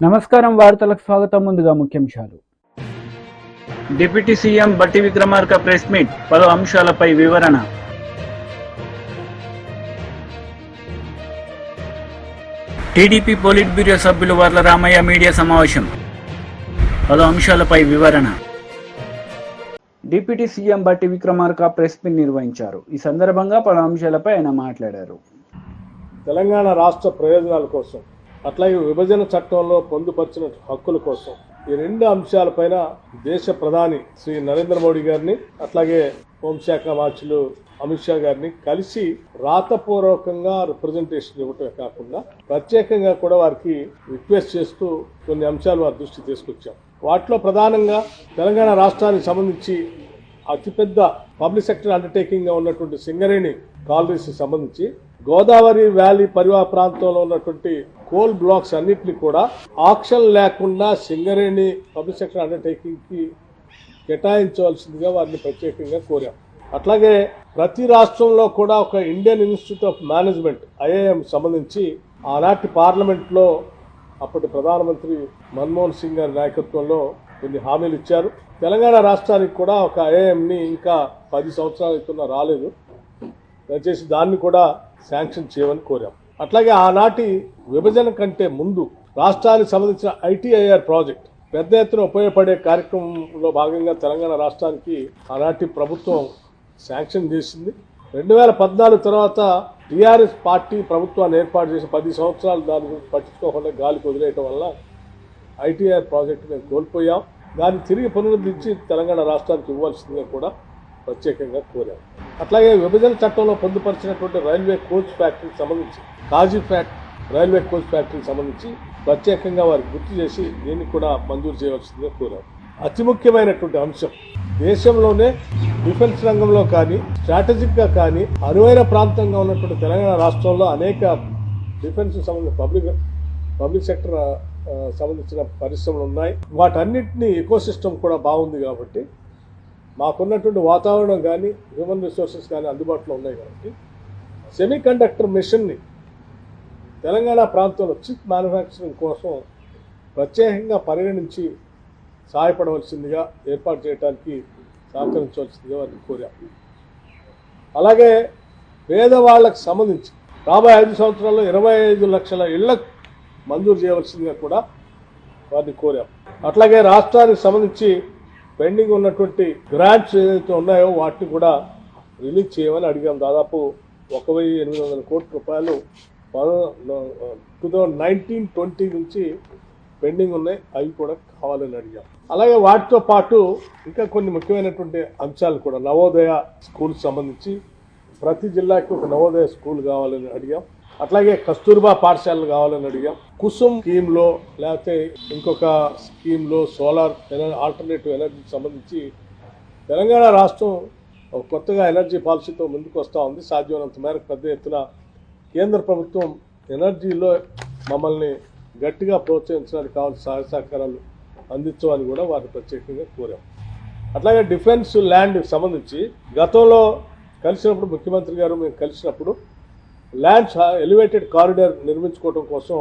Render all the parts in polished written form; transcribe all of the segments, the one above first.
నమస్కారం వార్తలకు స్వాగతం. ముందుగా ముఖ్యాంశాలు. డిప్యూటీ సీఎం బట్టి విక్రమార్క ప్రెస్ మీట్, పలు అంశాలపై వివరణ. టీడీపీ పోలిట్ బ్యూరో సభ్యులు వర్ల రామయ్య మీడియా సమావేశం, పలు అంశాలపై వివరణ. డిప్యూటీ సీఎం బట్టి విక్రమార్క ప్రెస్ మీట్ నిర్వహించారు. ఈ సందర్భంగా పలు అంశాలపై ఆయన మాట్లాడారు. తెలంగాణ రాష్ట్ర ప్రయోజనాల కోసం, అట్లాగే విభజన చట్టంలో పొందుపరిచిన హక్కుల కోసం ఈ రెండు అంశాలపైన దేశ ప్రధాని శ్రీ నరేంద్ర మోడీ గారిని, అట్లాగే హోంశాఖ మార్చులు అమిత్ షా గారిని కలిసి రాతపూర్వకంగా రిప్రజెంటేషన్ ఇవ్వటమే కాకుండా ప్రత్యేకంగా కూడా వారికి రిక్వెస్ట్ చేస్తూ కొన్ని అంశాలు వారి దృష్టికి తీసుకొచ్చాం. వాటిలో ప్రధానంగా తెలంగాణ రాష్ట్రానికి సంబంధించి అతిపెద్ద పబ్లిక్ సెక్టర్ అండర్టేకింగ్ గా ఉన్నటువంటి సింగరేణి కాలనీస్ సంబంధించి గోదావరి వ్యాలీ పరివాహ ప్రాంతంలో ఉన్నటువంటి కోల్ బ్లాక్స్ అన్నింటినీ కూడా ఆక్షన్ లేకుండా సింగరేణి పబ్లిక్ సెక్టర్ అండర్టేకింగ్ కి కేటాయించవలసిందిగా వారిని ప్రత్యేకంగా కోరాం. అట్లాగే ప్రతి రాష్ట్రంలో కూడా ఒక Indian institute of management IIM సంబంధించి ఆనాటి పార్లమెంట్ లో అప్పటి ప్రధానమంత్రి మన్మోహన్ సింగ్ గారి నాయకత్వంలో కొన్ని హామీలు ఇచ్చారు. తెలంగాణ రాష్ట్రానికి కూడా ఒక ఐఐఎంని ఇంకా 10 సంవత్సరాల క్రితం రాలేదు, దయచేసి దాన్ని కూడా శాంక్షన్ చేయమని కోరాం. అట్లాగే ఆనాటి విభజన కంటే ముందు రాష్ట్రానికి సంబంధించిన ఐటీఐఆర్ ప్రాజెక్ట్ పెద్ద ఎత్తున ఉపయోగపడే కార్యక్రమంలో భాగంగా తెలంగాణ రాష్ట్రానికి ఆనాటి ప్రభుత్వం శాంక్షన్ చేసింది. 2014 తర్వాత టీఆర్ఎస్ పార్టీ ప్రభుత్వాన్ని ఏర్పాటు చేసి 10 సంవత్సరాలు దాని గురించి పట్టించుకోకుండా గాలికి వదిలేయటం వల్ల ఐటీఐఆర్ ప్రాజెక్టు మేము కోల్పోయాం. దాన్ని తిరిగి పునరుద్ధరించి తెలంగాణ రాష్ట్రానికి ఇవ్వాల్సిందిగా కూడా ప్రత్యేకంగా కోరాం. అట్లాగే విభజన చట్టంలో పొందుపరిచినటువంటి రైల్వే కోచ్ ఫ్యాక్టరీకి సంబంధించి కాజీఫ్యాట్ రైల్వే కోచ్ ఫ్యాక్టరీకి సంబంధించి ప్రత్యేకంగా వారికి గుర్తు చేసి దీన్ని కూడా మంజూరు చేయవలసిందిగా కోరాం. అతి ముఖ్యమైనటువంటి అంశం, దేశంలోనే డిఫెన్స్ రంగంలో కానీ స్ట్రాటజిక్ గా కానీ అనువైన ప్రాంతంగా ఉన్నటువంటి తెలంగాణ రాష్ట్రంలో అనేక డిఫెన్స్ సంబంధించిన పబ్లిక్ సెక్టర్ సంబంధించిన పరిశ్రమలు ఉన్నాయి. వాటన్నిటిని ఎకోసిస్టమ్ కూడా బాగుంది కాబట్టి, మాకున్నటువంటి వాతావరణం కానీ హ్యూమన్ రిసోర్సెస్ కానీ అందుబాటులో ఉన్నాయి కాబట్టి సెమీ కండక్టర్ మిషన్ని తెలంగాణ ప్రాంతంలో చిప్ మ్యానుఫ్యాక్చరింగ్ కోసం ప్రత్యేకంగా పరిగణించి సహాయపడవలసిందిగా ఏర్పాటు చేయడానికి సహకరించవలసిందిగా వారిని కోరాం. అలాగే పేదవాళ్లకు సంబంధించి రాబోయే 5 సంవత్సరాల్లో 25 లక్షల ఇళ్లకు మంజూరు చేయవలసిందిగా కూడా వారిని కోరాం. అట్లాగే రాష్ట్రానికి సంబంధించి పెండింగ్ ఉన్నటువంటి గ్రాంట్స్ ఏదైతే ఉన్నాయో వాటిని కూడా రిలీజ్ చేయమని అడిగాం. దాదాపు 1,800 కోట్ల రూపాయలు 2019-20 నుంచి పెండింగ్ ఉన్నాయి, అవి కూడా కావాలని అడిగాం. అలాగే వాటితో పాటు ఇంకా కొన్ని ముఖ్యమైనటువంటి అంశాలు కూడా, నవోదయ స్కూల్ సంబంధించి ప్రతి జిల్లాకి ఒక నవోదయ స్కూల్ కావాలని అడిగాం. అట్లాగే కస్తూర్బా పాఠశాలలు కావాలని అడిగాం. కుసుమ్ స్కీమ్లో లేకపోతే ఇంకొక స్కీమ్లో సోలార్ ఆల్టర్నేటివ్ ఎనర్జీకి సంబంధించి తెలంగాణ రాష్ట్రం ఒక కొత్తగా ఎనర్జీ పాలసీతో ముందుకు వస్తూ ఉంది. సాధ్యమైనంత మేరకు పెద్ద ఎత్తున కేంద్ర ప్రభుత్వం ఎనర్జీలో మమ్మల్ని గట్టిగా ప్రోత్సహించడానికి కావాల్సిన సహాయ సహకారాలు అందించమని కూడా వారిని ప్రత్యేకంగా కోరాం. అట్లాగే డిఫెన్స్ ల్యాండ్ సంబంధించి గతంలో కలిసినప్పుడు ముఖ్యమంత్రి గారు మేము కలిసినప్పుడు ల్యాండ్స్ ఎలివేటెడ్ కారిడార్ నిర్మించుకోవడం కోసం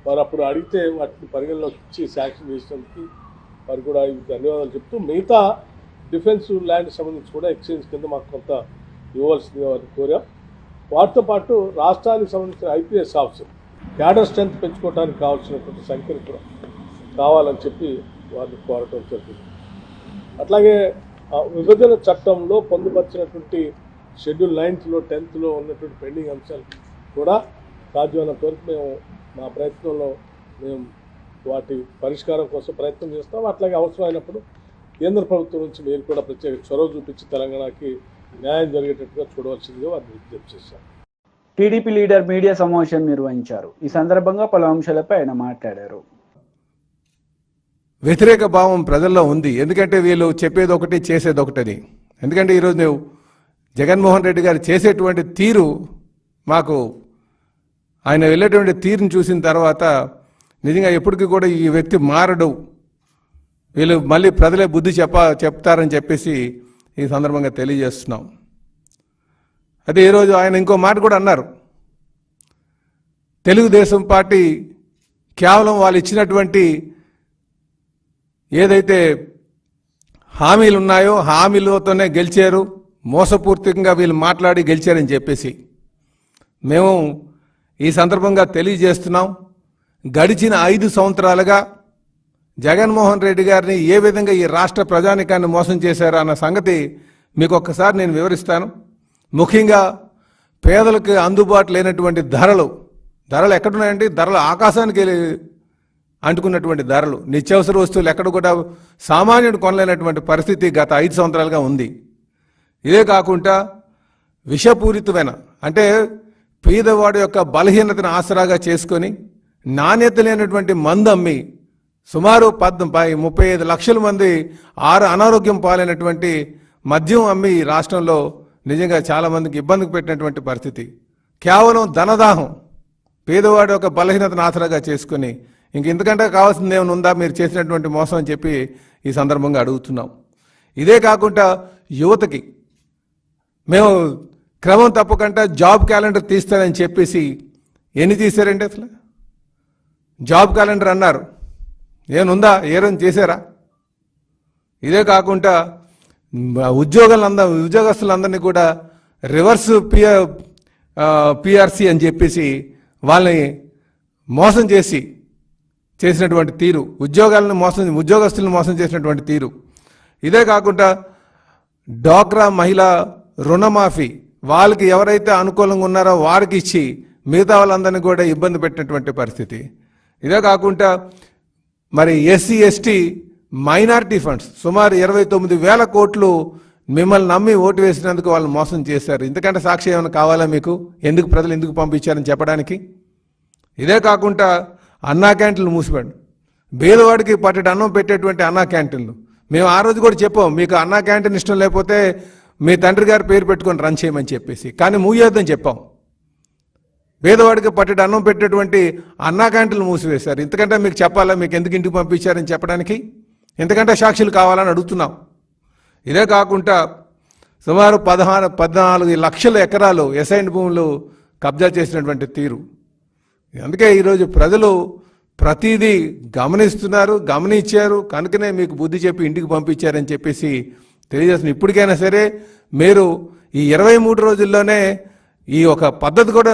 వారు అప్పుడు అడిగితే వాటిని పరిగణలోకి ఇచ్చి శాంక్షన్ చేసినందుకు వారు కూడా ధన్యవాదాలు చెప్తూ, మిగతా డిఫెన్స్ ల్యాండ్ సంబంధించి కూడా ఎక్స్చేంజ్ కింద మాకు కొంత ఇవ్వాల్సిందిగా వారిని కోరాం. వాటితో పాటు రాష్ట్రానికి సంబంధించిన ఐపీఎస్ ఆఫీసర్ క్యాడర్ స్ట్రెంత్ పెంచుకోవడానికి కావాల్సినటువంటి సంఖ్యను కూడా కావాలని చెప్పి వారిని కోరటం జరిగింది. అట్లాగే విభజన చట్టంలో పొందుపరిచినటువంటి షెడ్యూల్ 9లో 10లో ఉన్నటువంటి పెండింగ్ అంశాలు కూడా సాధ్యమైనంత వరకు మేము మా ప్రయత్నంలో వాటి పరిష్కారం కోసం ప్రయత్నం చేస్తాం. అట్లాగే అవసరమైనప్పుడు కేంద్ర ప్రభుత్వం నుంచి మీరు కూడా ప్రత్యేక చొరవ చూపించి తెలంగాణకి న్యాయం జరిగేటట్టుగా చూడవలసిందిగా వారిని విజ్ఞప్తి చేశాం. టీడీపీ లీడర్ మీడియా సమావేశం నిర్వహించారు. ఈ సందర్భంగా పలు అంశాలపై ఆయన మాట్లాడారు. వ్యతిరేక భావం ప్రజల్లో ఉంది. ఎందుకంటే వీళ్ళు చెప్పేది ఒకటి చేసేది ఒకటని. ఎందుకంటే ఈరోజు నువ్వు జగన్మోహన్ రెడ్డి గారు చేసేటువంటి తీరు, మాకు ఆయన వెళ్ళేటువంటి తీరుని చూసిన తర్వాత నిజంగా ఎప్పటికీ కూడా ఈ వ్యక్తి మారడు, వీళ్ళు మళ్ళీ ప్రజలే బుద్ధి చెప్తారని చెప్పేసి ఈ సందర్భంగా తెలియజేస్తున్నాం. అదే ఈరోజు ఆయన ఇంకో మాట కూడా అన్నారు, తెలుగుదేశం పార్టీ కేవలం వాళ్ళు ఇచ్చినటువంటి ఏదైతే హామీలు ఉన్నాయో హామీలతోనే గెలిచారు, మోసపూర్తికంగా వీళ్ళు మాట్లాడి గెలిచారని చెప్పేసి మేము ఈ సందర్భంగా తెలియజేస్తున్నాం. గడిచిన 5 సంవత్సరాలుగా జగన్మోహన్ రెడ్డి గారిని ఏ విధంగా ఈ రాష్ట్ర ప్రజానికాన్ని మోసం చేశారో అన్న సంగతి మీకు ఒక్కసారి నేను వివరిస్తాను. ముఖ్యంగా పేదలకు అందుబాటు లేనటువంటి ధరలు ఎక్కడున్నాయండి? ధరలు ఆకాశానికి అంటుకున్నటువంటి ధరలు, నిత్యావసర వస్తువులు ఎక్కడ కూడా సామాన్యుడు కొనలేనటువంటి పరిస్థితి గత 5 సంవత్సరాలుగా ఉంది. ఇదే కాకుండా విషపూరితమైన అంటే పేదవాడి యొక్క బలహీనతను ఆసరాగా చేసుకొని నాణ్యత లేనటువంటి మందు అమ్మి సుమారు 35 లక్షల మంది అనారోగ్యం పాలైనటువంటి మద్యం అమ్మి ఈ రాష్ట్రంలో నిజంగా చాలామందికి ఇబ్బందికి పెట్టినటువంటి పరిస్థితి. కేవలం ధనదాహం, పేదవాడి యొక్క బలహీనతను ఆసరాగా చేసుకుని ఇంతకంటే కావాల్సింది ఏమైనా ఉందా మీరు చేసినటువంటి మోసం అని చెప్పి ఈ సందర్భంగా అడుగుతున్నాం. ఇదే కాకుండా యువతకి మేము క్రమం తప్పకుండా జాబ్ క్యాలెండర్ తీస్తారని చెప్పేసి ఎన్ని తీశారండి? అసలు జాబ్ క్యాలెండర్ అన్నారు, ఏముందా? ఏమైనా చేశారా? ఇదే కాకుండా ఉద్యోగస్తులందరినీ కూడా రివర్స్ పిఆర్సీ అని చెప్పేసి వాళ్ళని మోసం చేసినటువంటి తీరు, ఉద్యోగస్తులను మోసం చేసినటువంటి తీరు. ఇదే కాకుండా డ్వాక్రా మహిళా రుణమాఫీ వాళ్ళకి ఎవరైతే అనుకూలంగా ఉన్నారో వారికి ఇచ్చి మిగతా వాళ్ళందరినీ కూడా ఇబ్బంది పెట్టినటువంటి పరిస్థితి. ఇదే కాకుండా మరి ఎస్సీ ఎస్టీ మైనారిటీ ఫండ్స్ సుమారు 29,000 కోట్లు మిమ్మల్ని నమ్మి ఓటు వేసినందుకు వాళ్ళు మోసం చేశారు. ఇంతకంటే సాక్షి ఏమైనా కావాలా మీకు? ప్రజలు ఎందుకు పంపించారని చెప్పడానికి? ఇదే కాకుండా అన్నా క్యాంటీన్లు మూసిపండి, పేదవాడికి పట్టెడు అన్నం పెట్టేటువంటి అన్నా క్యాంటీన్లు. మేము ఆ రోజు కూడా చెప్పాం, మీకు అన్నా క్యాంటీన్ ఇష్టం లేకపోతే మీ తండ్రి గారి పేరు పెట్టుకొని రన్ చేయమని చెప్పేసి, కానీ మూయొద్దని చెప్పాం. పేదవాడికి పట్టెడు అన్నం పెట్టేటువంటి అన్నా క్యాంటీన్లు మూసివేశారు. ఇంతకంటే మీకు చెప్పాలా? మీకు ఎందుకు ఇంటికి పంపించారని చెప్పడానికి ఇంతకంటే సాక్షులు కావాలని అడుగుతున్నాం. ఇదే కాకుండా సుమారు 14 లక్షల ఎకరాలు ఎసైన్ భూములు కబ్జా చేసినటువంటి తీరు. అందుకే ఈరోజు ప్రజలు ప్రతిదీ గమనించారు కనుకనే మీకు బుద్ధి చెప్పి ఇంటికి పంపించారని చెప్పేసి తెలియజేస్తున్న. ఇప్పటికైనా సరే మీరు ఈ 23 రోజుల్లోనే ఈ ఒక పద్ధతి కూడా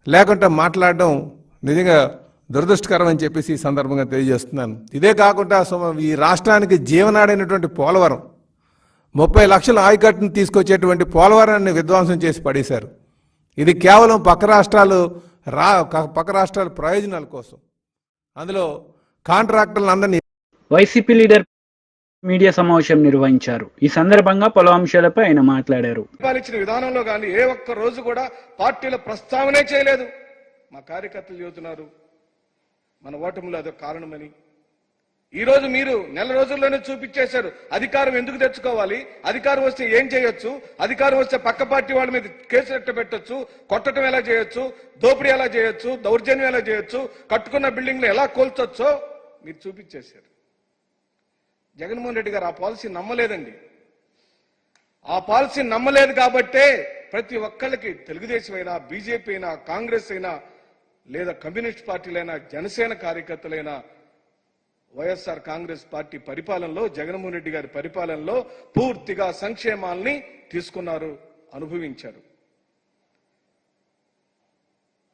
లేకుండా మాట్లాడడం నిజంగా దురదృష్టకరం అని చెప్పేసి ఈ సందర్భంగా తెలియజేస్తున్నాను. ఇదే కాకుండా ఈ రాష్ట్రానికి జీవనాడైనటువంటి పోలవరం 30 లక్షల ఆయకట్టును తీసుకొచ్చేటువంటి పోలవరాన్ని విధ్వంసం చేసి పడేశారు. ఇది కేవలం పక్క రాష్ట్రాల ప్రయోజనాల కోసం. అందులో కాంట్రాక్టర్లు అందరినీ వైసీపీ లీడర్ మీడియా సమావేశం నిర్వహించారు. ఈ సందర్భంగా పలు అంశాలపై ఆయన మాట్లాడారు. పరిపాలించిన విధానంలో కానీ ఏ ఒక్క రోజు కూడా పార్టీల ప్రస్తావనే చేయలేదు. మా కార్యకర్తలు చెబుతున్నారు మన ఓటములు అదొక కారణమని. ఈ రోజు మీరు నెల రోజుల్లోనే చూపించేశారు అధికారం ఎందుకు తెచ్చుకోవాలి, అధికారం వస్తే ఏం చేయొచ్చు, అధికారం వస్తే పక్క పార్టీ వాళ్ళ మీద కేసులు ఎట్ట పెట్టొచ్చు, కొట్టడం ఎలా చేయొచ్చు, దోపిడీ ఎలా చేయొచ్చు, దౌర్జన్యం ఎలా చేయొచ్చు, కట్టుకున్న బిల్డింగ్లు ఎలా కూల్చొచ్చో మీరు చూపించేశారు. జగన్మోహన్ రెడ్డి గారు ఆ పాలసీ నమ్మలేదండి. ఆ పాలసీ నమ్మలేదు కాబట్టే ప్రతి ఒక్కళ్ళకి తెలుగుదేశం అయినా, బీజేపీ అయినా, కాంగ్రెస్ అయినా, లేదా కమ్యూనిస్ట్ పార్టీలైనా, జనసేన కార్యకర్తలైనా వైఎస్ఆర్ కాంగ్రెస్ పార్టీ పరిపాలనలో, జగన్మోహన్ రెడ్డి గారి పరిపాలనలో పూర్తిగా సంక్షేమాల్ని తీసుకున్నారు, అనుభవించారు.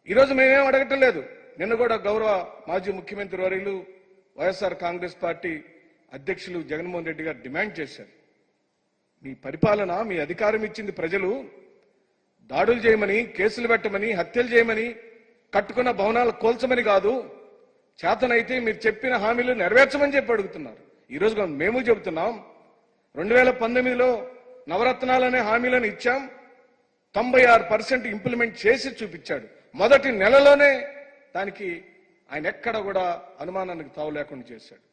ఈరోజు మేమేం అడగటం లేదు. నిన్న కూడా గౌరవ మాజీ ముఖ్యమంత్రి వర్యులు వైఎస్ఆర్ కాంగ్రెస్ పార్టీ అధ్యక్షులు జగన్మోహన్ రెడ్డి గారు డిమాండ్ చేశారు, మీ పరిపాలన, మీ అధికారం ఇచ్చింది ప్రజలు దాడులు చేయమని, కేసులు పెట్టమని, హత్యలు చేయమని, కట్టుకున్న భవనాలు కోల్చమని కాదు, చేతనైతే మీరు చెప్పిన హామీలు నెరవేర్చమని చెప్పి అడుగుతున్నారు. ఈరోజు మేము చెబుతున్నాం, 2019లో నవరత్నాలనే హామీలను ఇచ్చాం, 96% ఇంప్లిమెంట్ చేసి చూపించాడు. మొదటి నెలలోనే దానికి ఆయన ఎక్కడ కూడా అనుమానానికి తావు లేకుండా చేశాడు.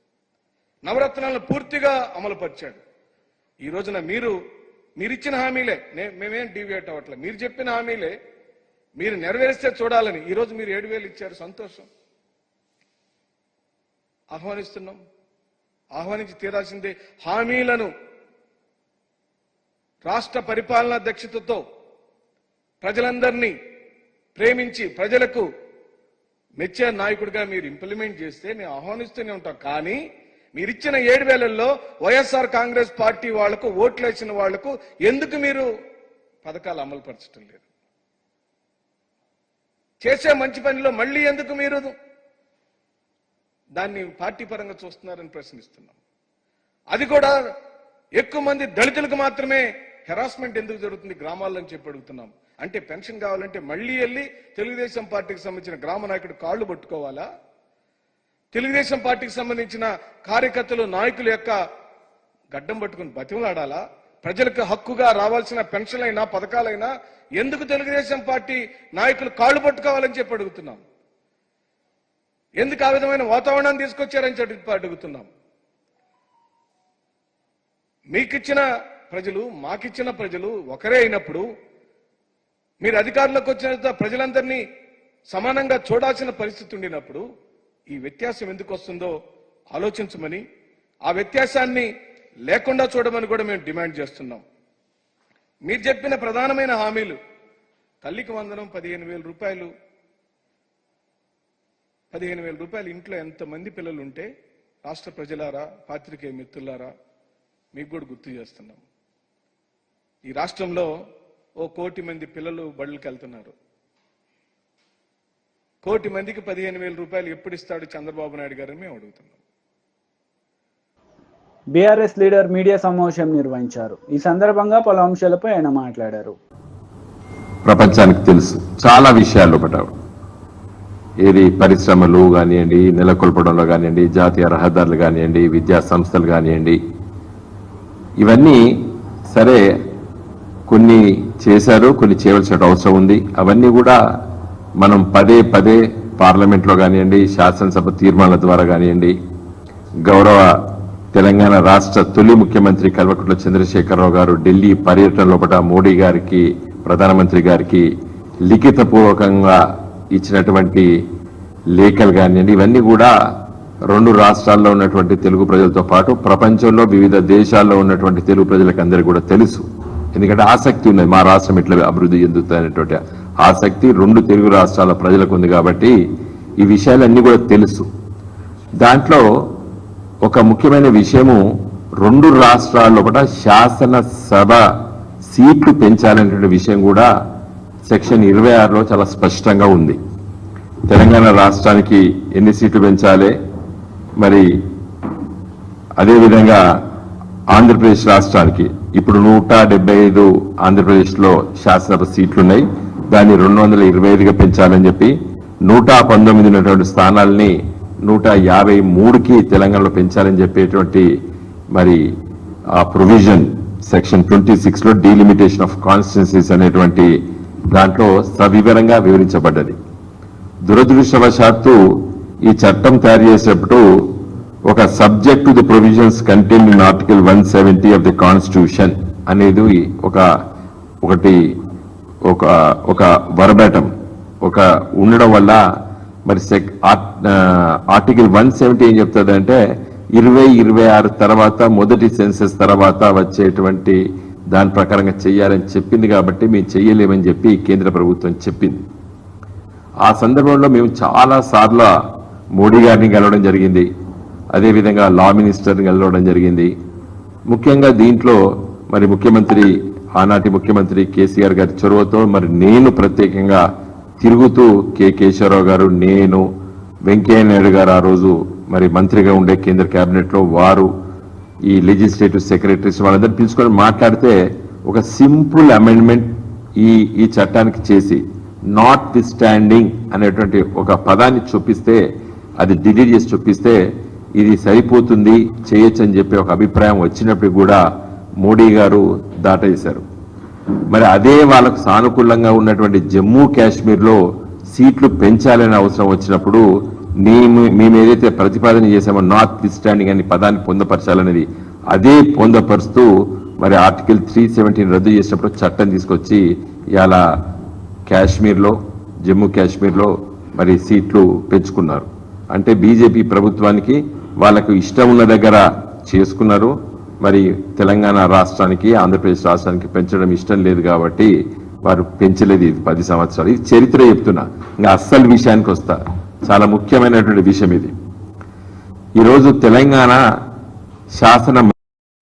నవరత్నాలను పూర్తిగా అమలుపరిచాడు. ఈ రోజున మీరిచ్చిన హామీలే, మేమేం డీవియేట్ అవ్వట్లే, మీరు చెప్పిన హామీలే మీరు నెరవేరిస్తే చూడాలని. ఈరోజు మీరు 7,000 ఇచ్చారు, సంతోషం, ఆహ్వానిస్తున్నాం, ఆహ్వానించి తీరాల్సిందే. హామీలను రాష్ట్ర పరిపాలనా దక్షతతో ప్రజలందరినీ ప్రేమించి ప్రజలకు మెచ్చే నాయకుడిగా మీరు ఇంప్లిమెంట్ చేస్తే మేము ఆహ్వానిస్తూనే ఉంటాం. కానీ మీరిచ్చిన 7,000లో వైఎస్ఆర్ కాంగ్రెస్ పార్టీ వాళ్లకు ఓట్లు వేసిన వాళ్లకు ఎందుకు మీరు పథకాలు అమలు పరచడం లేదు? చేసే మంచి పనిలో మళ్ళీ ఎందుకు మీరు దాన్ని పార్టీ పరంగా చూస్తున్నారని ప్రశ్నిస్తున్నాం. అది కూడా ఎక్కువ మంది దళితులకు మాత్రమే హెరాస్మెంట్ ఎందుకు జరుగుతుంది గ్రామాల్లో చెప్పి అడుగుతున్నాం. అంటే పెన్షన్ కావాలంటే మళ్ళీ వెళ్ళి తెలుగుదేశం పార్టీకి సంబంధించిన గ్రామ నాయకుడు కాళ్లు పట్టుకోవాలా? తెలుగుదేశం పార్టీకి సంబంధించిన కార్యకర్తలు నాయకుల యొక్క గడ్డం పట్టుకుని బతిమలాడాలా? ప్రజలకు హక్కుగా రావాల్సిన పెన్షన్లైనా పథకాలైనా ఎందుకు తెలుగుదేశం పార్టీ నాయకులు కాళ్లు పట్టుకోవాలని చెప్పి అడుగుతున్నాం. ఎందుకు ఆ విధమైన వాతావరణాన్ని తీసుకొచ్చారని చెప్పి అడుగుతున్నాం. మీకిచ్చిన ప్రజలు మాకిచ్చిన ప్రజలు ఒకరే అయినప్పుడు మీరు అధికారంలోకి వచ్చిన ప్రజలందరినీ సమానంగా చూడాల్సిన పరిస్థితి ఉండినప్పుడు ఈ వ్యత్యాసం ఎందుకు వస్తుందో ఆలోచించమని, ఆ వ్యత్యాసాన్ని లేకుండా చూడమని కూడా మేము డిమాండ్ చేస్తున్నాం. మీరు చెప్పిన ప్రధానమైన హామీలు తల్లికి వందనం 15,000 రూపాయలు. 15,000 రూపాయలు ఇంట్లో ఎంతమంది పిల్లలు ఉంటే రాష్ట్ర ప్రజలారా, పాత్రికేయ మిత్రులారా మీకు కూడా గుర్తు చేస్తున్నాం. ఈ రాష్ట్రంలో 1 కోటి మంది పిల్లలు బడులకు వెళ్తున్నారు. 1 కోటి మందికి 15,000 రూపాయలు ఎప్పుడు ఇస్తాడు చంద్రబాబు నాయుడు గారని మేము అడుగుతున్నాం. బీఆర్ఎస్ లీడర్ మీడియా సమావేశం నిర్వహించారు. ఈ సందర్భంగా పలు అంశాలపై ఆయన మాట్లాడారు. ప్రపంచానికి తెలుసు చాలా విషయాల్లో పడ్డారు. ఏది పరిశ్రమలు కానివ్వండి, నెలకొల్పడంలో కానివ్వండి, జాతీయ రహదారులు కానివ్వండి, విద్యా సంస్థలు కానివ్వండి, ఇవన్నీ సరే కొన్ని చేశారు, కొన్ని చేయవలసిన అవసరం ఉంది. అవన్నీ కూడా మనం పదే పదే పార్లమెంట్లో కానివ్వండి, శాసనసభ తీర్మానాల ద్వారా కానివ్వండి, గౌరవ తెలంగాణ రాష్ట్ర తొలి ముఖ్యమంత్రి కల్వకుంట్ల చంద్రశేఖరరావు గారు ఢిల్లీ పర్యటన లోపల మోడీ గారికి, ప్రధానమంత్రి గారికి లిఖితపూర్వకంగా ఇచ్చినటువంటి లేఖలు కానివ్వండి, ఇవన్నీ కూడా 2 రాష్ట్రాల్లో ఉన్నటువంటి తెలుగు ప్రజలతో పాటు ప్రపంచంలో వివిధ దేశాల్లో ఉన్నటువంటి తెలుగు ప్రజలకు అందరికీ కూడా తెలుసు. ఎందుకంటే ఆసక్తి ఉన్నది, మా రాష్ట్రం ఇట్లా అభివృద్ధి చెందుతుందనేటువంటి ఆసక్తి 2 తెలుగు రాష్ట్రాల ప్రజలకు ఉంది. కాబట్టి ఈ విషయాలన్నీ కూడా తెలుసు. దాంట్లో ఒక ముఖ్యమైన విషయము 2 రాష్ట్రాల లోపల శాసనసభ సీట్లు పెంచాలనేటువంటి విషయం కూడా సెక్షన్ 26లో చాలా స్పష్టంగా ఉంది. తెలంగాణ రాష్ట్రానికి ఎన్ని సీట్లు పెంచాలి, మరి అదేవిధంగా ఆంధ్రప్రదేశ్ రాష్ట్రానికి ఇప్పుడు 175 ఆంధ్రప్రదేశ్లో శాసనసభ సీట్లున్నాయి, దాన్ని 225గా పెంచాలని చెప్పి 119 ఉన్నటువంటి స్థానాల్ని 153కి తెలంగాణలో పెంచాలని చెప్పేటువంటి మరి ఆ ప్రొవిజన్ సెక్షన్ 26లో డీలిమిటేషన్ ఆఫ్ కాన్స్టిట్యున్సీస్ అనేటువంటి దాంట్లో సవివరంగా వివరించబడ్డది. దురదృష్టవశాత్తు ఈ చట్టం తయారు చేసేటప్పుడు ఒక subject to the provisions contained in article 170 of the constitution అనేది ఒక వర్బటం ఒక ఉండడం వల్ల మరి ఆర్టికల్ 170 ఏం చెప్తుందంటే 2026 తర్వాత మొదటి సెన్సెస్ తర్వాత వచ్చేటువంటి దాని ప్రకారంగా చేయాలని చెప్పింది. కాబట్టి మేము చెయ్యలేమని చెప్పి కేంద్ర ప్రభుత్వం చెప్పింది. ఆ సందర్భంలో మేము చాలా సార్లు మోడీ గారిని కలవడం జరిగింది, అదేవిధంగా లా మినిస్టర్ని కలవడం జరిగింది. ముఖ్యంగా దీంట్లో మరి ఆనాటి ముఖ్యమంత్రి కేసీఆర్ గారి చొరవతో మరి నేను ప్రత్యేకంగా తిరుగుతూ కేశవరావు గారు, నేను, వెంకయ్య నాయుడు గారు ఆ రోజు మరి మంత్రిగా ఉండే కేంద్ర కేబినెట్లో వారు, ఈ లెజిస్లేటివ్ సెక్రటరీస్ వాళ్ళందరూ పిలుచుకొని మాట్లాడితే ఒక సింపుల్ అమెండ్మెంట్ ఈ చట్టానికి చేసి నాట్ ది స్టాండింగ్ అనేటువంటి ఒక పదాన్ని చూపిస్తే, అది డిలీట్ చేసి చూపిస్తే ఇది సరిపోతుంది చేయొచ్చు అని చెప్పి ఒక అభిప్రాయం వచ్చినప్పుడు కూడా మోడీ గారు దాటేశారు. మరి అదే వాళ్ళకు సానుకూలంగా ఉన్నటువంటి జమ్మూ కాశ్మీర్లో సీట్లు పెంచాలనే అవసరం వచ్చినప్పుడు మేము ఏదైతే ప్రతిపాదన చేశామో నాట్ ది స్టాండింగ్ అనే పదాన్ని పొందపరచాలనేది అదే పొందపరుస్తూ మరి ఆర్టికల్ 317 రద్దు చేసినప్పుడు చట్టం తీసుకొచ్చి ఇవాళ జమ్మూ కాశ్మీర్లో మరి సీట్లు పెంచుకున్నారు. అంటే బీజేపీ ప్రభుత్వానికి వాళ్ళకు ఇష్టం ఉన్న దగ్గర చేసుకున్నారు. మరి తెలంగాణ రాష్ట్రానికి, ఆంధ్రప్రదేశ్ రాష్ట్రానికి పెంచడం ఇష్టం లేదు కాబట్టి వారు పెంచలేదు. ఇది 10 సంవత్సరాలు. ఇది చరిత్ర చెప్తున్నా. ఇంకా అస్సలు విషయానికి వస్తా, చాలా ముఖ్యమైనటువంటి విషయం ఇది. ఈరోజు తెలంగాణ శాసన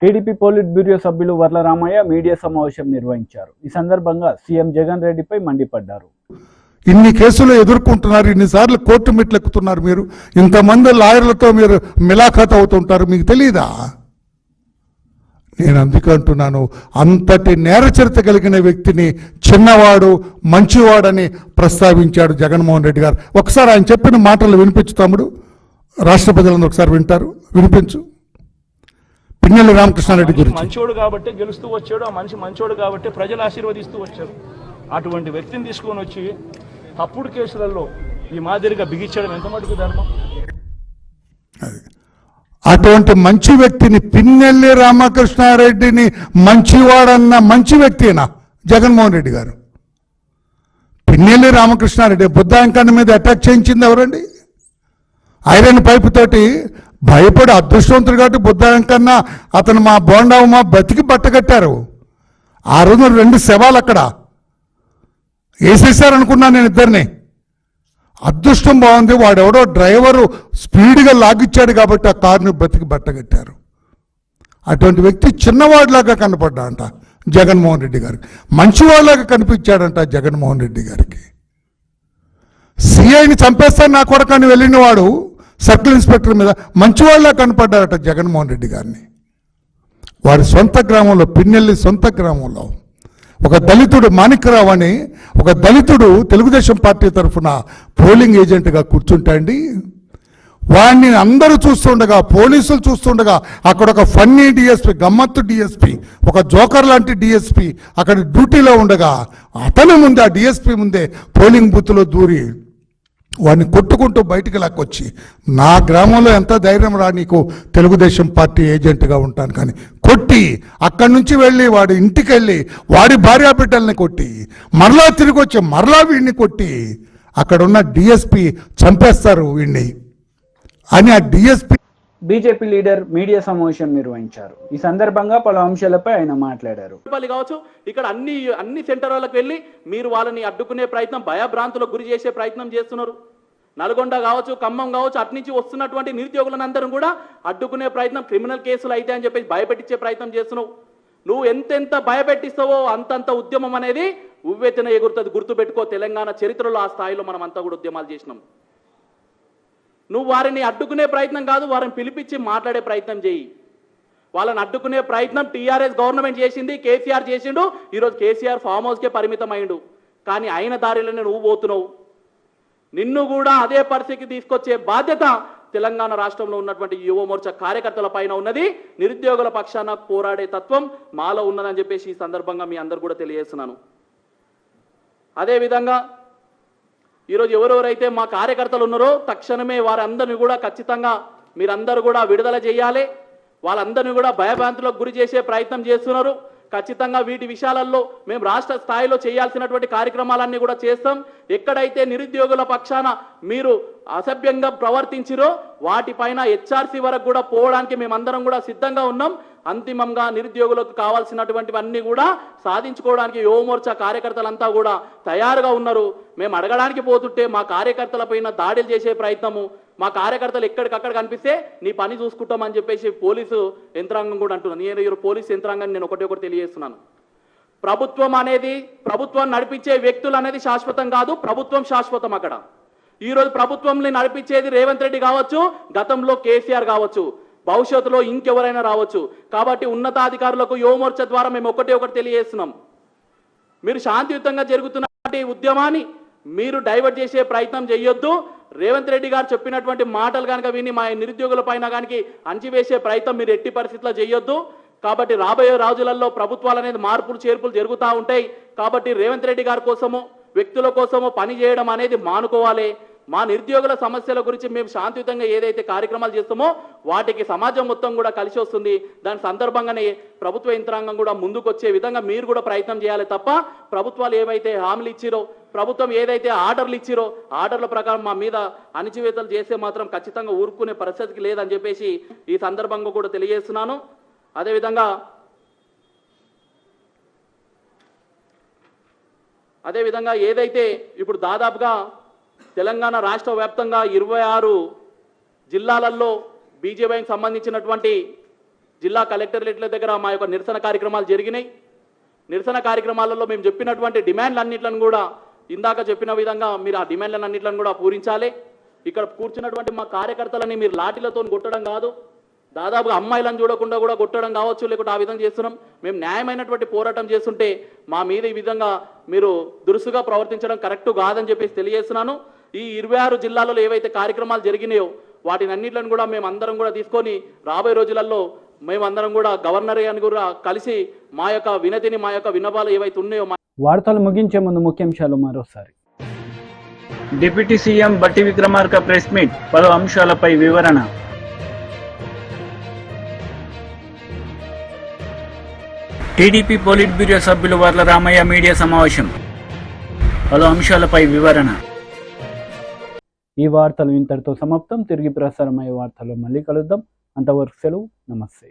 టీడీపీ పోలిట్ బ్యూరో సభ్యులు వర్ల రామయ్య మీడియా సమావేశం నిర్వహించారు. ఈ సందర్భంగా సీఎం జగన్ రెడ్డిపై మండిపడ్డారు. ఇన్ని కేసులు ఎదుర్కొంటున్నారు, ఇన్నిసార్లు కోర్టు మెట్లెక్కుతున్నారు, మీరు ఇంతమంది లాయర్లతో మీరు మిలాఖాత్ అవుతుంటారు, మీకు తెలియదా? నేను అందుకే అంటున్నాను, అంతటి నేరచరిత కలిగిన వ్యక్తిని చిన్నవాడు మంచివాడని ప్రస్తావించాడు జగన్మోహన్ రెడ్డి గారు. ఒకసారి ఆయన చెప్పిన మాటలు వినిపించు తమ్ముడు, రాష్ట్ర ప్రజలందరూ ఒకసారి వింటారు, వినిపించు. పిన్నెల్లి రామకృష్ణారెడ్డి గురించి. మంచోడు కాబట్టి గెలుస్తూ వచ్చాడు, ఆ మనిషి మంచోడు కాబట్టి ప్రజలు ఆశీర్వదిస్తూ వచ్చారు. అటువంటి వ్యక్తిని తీసుకొని వచ్చి తప్పుడు కేసులలో ఈ మాదిరిగా బిగించడం ఎంత మటుకు ధర్మం? అటువంటి మంచి వ్యక్తిని, పిన్నెల్లి రామకృష్ణారెడ్డిని మంచివాడన్న మంచి వ్యక్తినా జగన్మోహన్ రెడ్డి గారు? పిన్నెల్లి రామకృష్ణారెడ్డి బుద్ధాంకాన్ని మీద అటాక్ చేయించింది ఎవరండి? ఐరన్ పైపు తోటి భయపడి అదృష్టవంతుడు కాబట్టి బుద్ధాంకన్నా అతను మా బోండావమా బతికి బట్టగట్టారు. ఆ రోజు 2 శవాలు అక్కడ వేసేసారనుకున్నాను నేను ఇద్దరిని. అదృష్టం బాగుంది, వాడెవడో డ్రైవరు స్పీడ్గా లాగిచ్చాడు కాబట్టి ఆ కారుని బతికి బట్టగట్టారు. అటువంటి వ్యక్తి చిన్నవాడిలాగా కనపడ్డాడంట జగన్మోహన్ రెడ్డి గారికి, మంచివాడిలాగా కనిపించాడంట జగన్మోహన్ రెడ్డి గారికి. సిఐని చంపేస్తాను నా కొడకని వెళ్ళిన వాడు సర్కిల్ ఇన్స్పెక్టర్ మీద మంచివాళ్ళ కనపడ్డారట జగన్మోహన్ రెడ్డి గారిని. వారి సొంత గ్రామంలో, పిన్నెల్లి సొంత గ్రామంలో ఒక దళితుడు మాణిక్యరావు అని ఒక దళితుడు తెలుగుదేశం పార్టీ తరఫున పోలింగ్ ఏజెంట్గా కూర్చుంటాండి. వాడిని అందరూ చూస్తుండగా, పోలీసులు చూస్తుండగా, అక్కడ ఒక ఫన్నీ డిఎస్పీ, గమ్మత్తు డిఎస్పీ, ఒక జోకర్ లాంటి డిఎస్పీ అక్కడ డ్యూటీలో ఉండగా అతని ముందే, ఆ డిఎస్పీ ముందే పోలింగ్ బూత్లో దూరి వాడిని కొట్టుకుంటూ బయటికి లాక్కొచ్చి, నా గ్రామంలో ఎంత ధైర్యం రా నీకు తెలుగుదేశం పార్టీ ఏజెంట్గా ఉంటాను కానీ, కొట్టి అక్కడి నుంచి వెళ్ళి వాడి ఇంటికి వెళ్ళి వాడి భార్యా బిడ్డల్ని కొట్టి మరలా తిరిగి వచ్చి మరలా వీడిని కొట్టి అక్కడున్న డిఎస్పీ చంపేస్తారు వీడిని అని ఆ డిఎస్పీ. బీజేపీ లీడర్ మీడియా సమావేశం నిర్వహించారు. ఈ సందర్భంగా పలు అంశాలపై ఆయన మాట్లాడారు. కావచ్చు, ఇక్కడ అన్ని సెంటర్లకు వెళ్ళి మీరు వాళ్ళని అడ్డుకునే ప్రయత్నం, భయభ్రాంతులకు గురి చేసే ప్రయత్నం చేస్తున్నారు. నల్గొండ కావచ్చు, ఖమ్మం కావచ్చు, అటు నుంచి వస్తున్నటువంటి నిరుద్యోగులందరూ కూడా అడ్డుకునే ప్రయత్నం, క్రిమినల్ కేసులు అయితే అని చెప్పేసి భయపెట్టించే ప్రయత్నం చేస్తున్నావు. నువ్వు ఎంతెంత భయపెట్టిస్తావో అంతంత ఉద్యమం అనేది ఉవ్వెత్తున ఎగురుతుంది. గుర్తుపెట్టుకో, తెలంగాణ చరిత్రలో ఆ స్థాయిలో మనం అంతా కూడా ఉద్యమాలు చేసినాం. నువ్వు వారిని అడ్డుకునే ప్రయత్నం కాదు, వారిని పిలిపించి మాట్లాడే ప్రయత్నం చేయి. వాళ్ళని అడ్డుకునే ప్రయత్నం టీఆర్ఎస్ గవర్నమెంట్ చేసింది, కేసీఆర్ చేసిండు. ఈరోజు కేసీఆర్ ఫామ్ హౌస్కే పరిమితం అయిండు, కానీ ఆయన దారిలోనే నువ్వు పోతున్నావు. నిన్ను కూడా అదే పరిస్థితికి తీసుకొచ్చే బాధ్యత తెలంగాణ రాష్ట్రంలో ఉన్నటువంటి యువ మోర్చా కార్యకర్తల పైన ఉన్నది. నిరుద్యోగుల పక్షాన పోరాడే తత్వం మాలో ఉన్నదని చెప్పేసి ఈ సందర్భంగా మీ అందరు కూడా తెలియజేస్తున్నాను. అదేవిధంగా ఈరోజు ఎవరెవరైతే మా కార్యకర్తలు ఉన్నారో తక్షణమే వారందరినీ కూడా ఖచ్చితంగా మీరందరూ కూడా విడుదల చేయాలి. వాళ్ళందరినీ కూడా భయభ్రాంతులకు గురి చేసే ప్రయత్నం చేస్తున్నారు. ఖచ్చితంగా వీటి విషయాలలో మేము రాష్ట్ర స్థాయిలో చేయాల్సినటువంటి కార్యక్రమాలన్నీ కూడా చేస్తాం. ఎక్కడైతే నిరుద్యోగుల పక్షాన మీరు అసభ్యంగా ప్రవర్తించిరో వాటిపైన హెచ్ఆర్సీ వరకు కూడా పోవడానికి మేమందరం కూడా సిద్ధంగా ఉన్నాం. అంతిమంగా నిరుద్యోగులకు కావాల్సినటువంటివన్నీ కూడా సాధించుకోవడానికి యువమోర్చా కార్యకర్తలంతా కూడా తయారుగా ఉన్నారు. మేము అడగడానికి పోతుంటే మా కార్యకర్తల పైన దాడులు చేసే ప్రయత్నము, మా కార్యకర్తలు ఎక్కడికక్కడ కనిపిస్తే నీ పని చూసుకుంటామని చెప్పేసి పోలీసు యంత్రాంగం కూడా అంటున్నాను. నేను పోలీసు యంత్రాంగాన్ని నేను ఒకటి తెలియజేస్తున్నాను. ప్రభుత్వం అనేది, ప్రభుత్వం నడిపించే వ్యక్తులు అనేది శాశ్వతం కాదు, ప్రభుత్వం శాశ్వతం. అక్కడ ఈరోజు ప్రభుత్వంని నడిపించేది రేవంత్ రెడ్డి కావచ్చు, గతంలో కేసీఆర్ కావచ్చు, భవిష్యత్తులో ఇంకెవరైనా రావచ్చు. కాబట్టి ఉన్నతాధికారులకు యువమోర్చా ద్వారా మేము ఒకటి తెలియజేస్తున్నాం. మీరు శాంతియుతంగా జరుగుతున్న ఉద్యమాన్ని మీరు డైవర్ట్ చేసే ప్రయత్నం చేయొద్దు. రేవంత్ రెడ్డి గారు చెప్పినటువంటి మాటలు కనుక విని మా నిరుద్యోగుల పైన కానీ అంచివేసే ప్రయత్నం మీరు ఎట్టి పరిస్థితుల్లో చేయొద్దు. కాబట్టి రాబోయే రోజులలో ప్రభుత్వాలు అనేది మార్పులు చేర్పులు జరుగుతూ ఉంటాయి. కాబట్టి రేవంత్ రెడ్డి గారి కోసము, వ్యక్తుల కోసము పని చేయడం అనేది మానుకోవాలి. మా నిరుద్యోగుల సమస్యల గురించి మేము శాంతియుతంగా ఏదైతే కార్యక్రమాలు చేస్తామో వాటికి సమాజం మొత్తం కూడా కలిసి వస్తుంది. దాని సందర్భంగానే ప్రభుత్వ యంత్రాంగం కూడా ముందుకు వచ్చే విధంగా మీరు కూడా ప్రయత్నం చేయాలి తప్ప ప్రభుత్వాలు ఏవైతే హామీలు ఇచ్చిరో, ప్రభుత్వం ఏదైతే ఆర్డర్లు ఇచ్చిరో ఆర్డర్ల ప్రకారం మా మీద అణచివేతలు చేస్తే మాత్రం ఖచ్చితంగా ఊరుకునే పరిస్థితికి లేదని చెప్పేసి ఈ సందర్భంగా కూడా తెలియజేస్తున్నాను. అదేవిధంగా ఏదైతే ఇప్పుడు దాదాపుగా తెలంగాణ రాష్ట్ర వ్యాప్తంగా 26 జిల్లాలలో బీజేపీకి సంబంధించినటువంటి జిల్లా కలెక్టరేట్ల దగ్గర మా యొక్క నిరసన కార్యక్రమాలు జరిగినాయి. నిరసన కార్యక్రమాలలో మేము చెప్పినటువంటి డిమాండ్లన్నింటిని కూడా ఇందాక చెప్పిన విధంగా మీరు ఆ డిమాండ్లన్నింటిని కూడా పూరించాలి. ఇక్కడ కూర్చున్నటువంటి మా కార్యకర్తలని మీరు లాఠీలతో కొట్టడం కాదు, దాదాపుగా అమ్మాయిలను చూడకుండా కూడా కొట్టడం కావచ్చు, లేకుంటే ఆ విధంగా చేస్తున్నాం. మేము న్యాయమైనటువంటి పోరాటం చేస్తుంటే మా మీద ఈ విధంగా మీరు దురుసుగా ప్రవర్తించడం కరెక్ట్ కాదని చెప్పేసి తెలియజేస్తున్నాను. ఈ 26 జిల్లాలలో ఏవైతే కార్యక్రమాలు జరిగినాయో వాటిని అన్నింటిని కూడా మేము అందరం కూడా తీసుకొని రాబోయే రోజులలో మేమందరం కూడా గవర్నర్ గారిని కూడా కలిసి మా యొక్క వినతిని, మా యొక్క విన్నపాలు ఏవైతే ఉన్నాయో. వార్తలు ముగించే ముందు ముఖ్యాంశాలు మరోసారి. డిప్యూటీ సీఎం బట్టి విక్రమార్క ప్రెస్ మీట్, పలు అంశాలపై వివరణ. టీడీపీ పోలిట్ బ్యూరో సభ్యులు వర్ల రామయ్య మీడియా సమావేశం, పలు అంశాలపై వివరణ. ఈ వార్తలు ఇంతటితో సమాప్తం. తిరిగి ప్రసారమయ్యే వార్తల్లో మళ్ళీ కలుద్దాం. అంతవరకు సెలవు. నమస్తే.